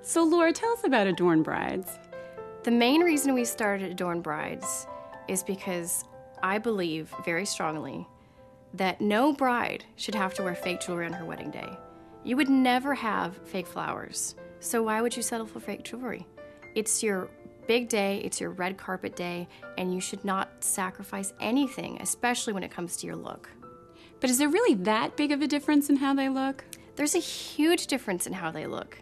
So Laura, tell us about Adorn Brides. The main reason we started Adorn Brides is because I believe very strongly that no bride should have to wear fake jewelry on her wedding day. You would never have fake flowers, so why would you settle for fake jewelry? It's your big day, it's your red carpet day, and you should not sacrifice anything, especially when it comes to your look. But is there really that big of a difference in how they look? There's a huge difference in how they look.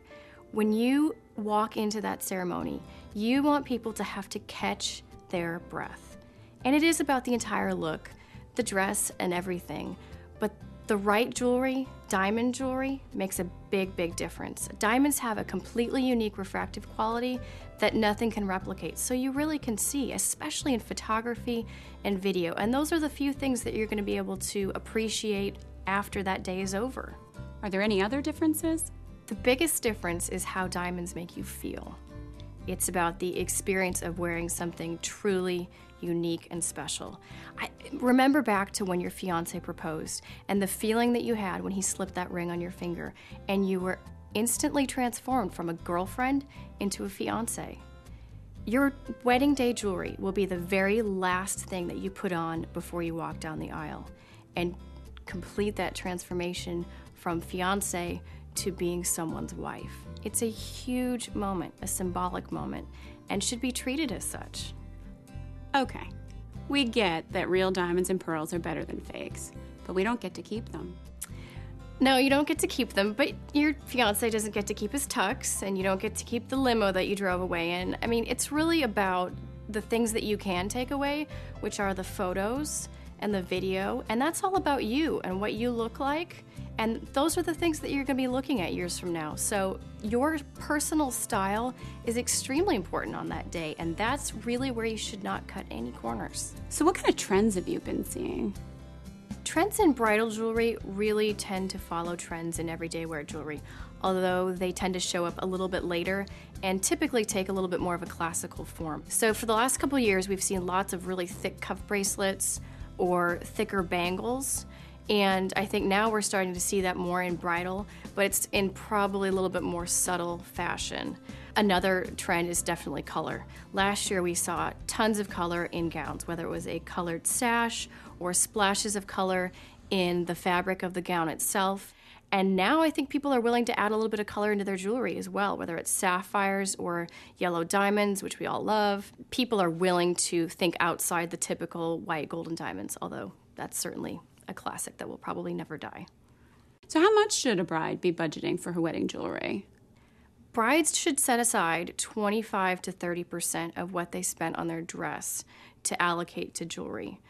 When you walk into that ceremony, you want people to have to catch their breath. And it is about the entire look, the dress and everything. But the right jewelry, diamond jewelry, makes a big, big difference. Diamonds have a completely unique refractive quality that nothing can replicate. So you really can see, especially in photography and video. And those are the few things that you're going to be able to appreciate after that day is over. Are there any other differences? The biggest difference is how diamonds make you feel. It's about the experience of wearing something truly unique and special. I remember back to when your fiance proposed and the feeling that you had when he slipped that ring on your finger and you were instantly transformed from a girlfriend into a fiance. Your wedding day jewelry will be the very last thing that you put on before you walk down the aisle and complete that transformation from fiance to being someone's wife. It's a huge moment, a symbolic moment, and should be treated as such. Okay, we get that real diamonds and pearls are better than fakes, but we don't get to keep them. No, you don't get to keep them, but your fiance doesn't get to keep his tux, and you don't get to keep the limo that you drove away in. I mean, it's really about the things that you can take away, which are the photos and the video, and that's all about you and what you look like. And those are the things that you're going to be looking at years from now. So your personal style is extremely important on that day, and that's really where you should not cut any corners. So what kind of trends have you been seeing? Trends in bridal jewelry really tend to follow trends in everyday wear jewelry, although they tend to show up a little bit later and typically take a little bit more of a classical form. So for the last couple of years, we've seen lots of really thick cuff bracelets or thicker bangles. And I think now we're starting to see that more in bridal, but it's in probably a little bit more subtle fashion. Another trend is definitely color. Last year we saw tons of color in gowns, whether it was a colored sash or splashes of color in the fabric of the gown itself. And now I think people are willing to add a little bit of color into their jewelry as well, whether it's sapphires or yellow diamonds, which we all love. People are willing to think outside the typical white, gold, and diamonds, although that's certainly a classic that will probably never die. So how much should a bride be budgeting for her wedding jewelry? Brides should set aside 25 to 30% of what they spent on their dress to allocate to jewelry.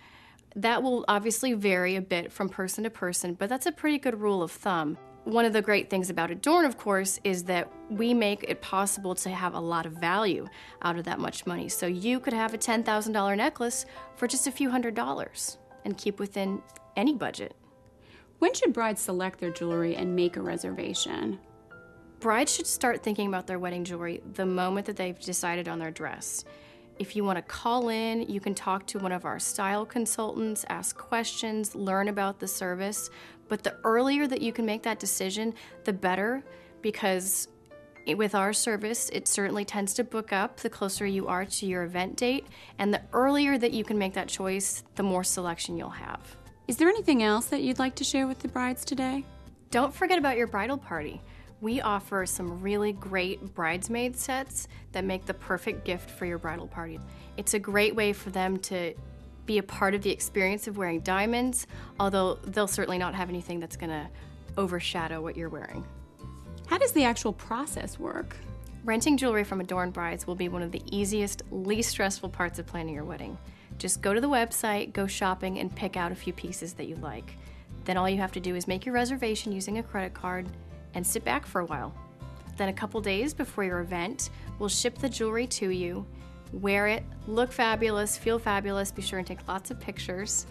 That will obviously vary a bit from person to person, but that's a pretty good rule of thumb. One of the great things about Adorn, of course, is that we make it possible to have a lot of value out of that much money. So you could have a $10,000 necklace for just a few $100s and keep within any budget. When should brides select their jewelry and make a reservation? Brides should start thinking about their wedding jewelry the moment that they've decided on their dress. If you want to call in, you can talk to one of our style consultants, ask questions, learn about the service. But the earlier that you can make that decision, the better, because with our service, it certainly tends to book up the closer you are to your event date. And the earlier that you can make that choice, the more selection you'll have. Is there anything else that you'd like to share with the brides today? Don't forget about your bridal party. We offer some really great bridesmaid sets that make the perfect gift for your bridal party. It's a great way for them to be a part of the experience of wearing diamonds, although they'll certainly not have anything that's going to overshadow what you're wearing. How does the actual process work? Renting jewelry from Adorn Brides will be one of the easiest, least stressful parts of planning your wedding. Just go to the website, go shopping, and pick out a few pieces that you like. Then all you have to do is make your reservation using a credit card and sit back for a while. Then a couple days before your event, we'll ship the jewelry to you, wear it, look fabulous, feel fabulous, be sure and take lots of pictures.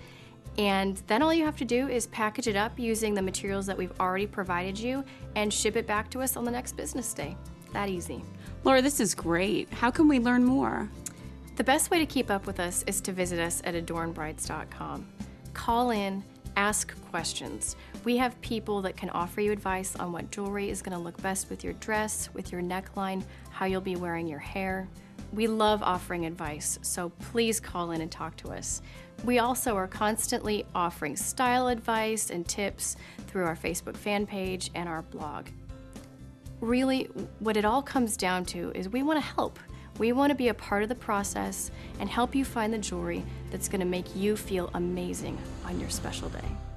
And then all you have to do is package it up using the materials that we've already provided you and ship it back to us on the next business day. That easy. Laura, this is great. How can we learn more? The best way to keep up with us is to visit us at adornbrides.com. Call in, Ask questions. We have people that can offer you advice on what jewelry is going to look best with your dress, with your neckline, how you'll be wearing your hair. We love offering advice, so please call in and talk to us. We also are constantly offering style advice and tips through our Facebook fan page and our blog. Really, what it all comes down to is we want to help. We want to be a part of the process and help you find the jewelry that's going to make you feel amazing on your special day.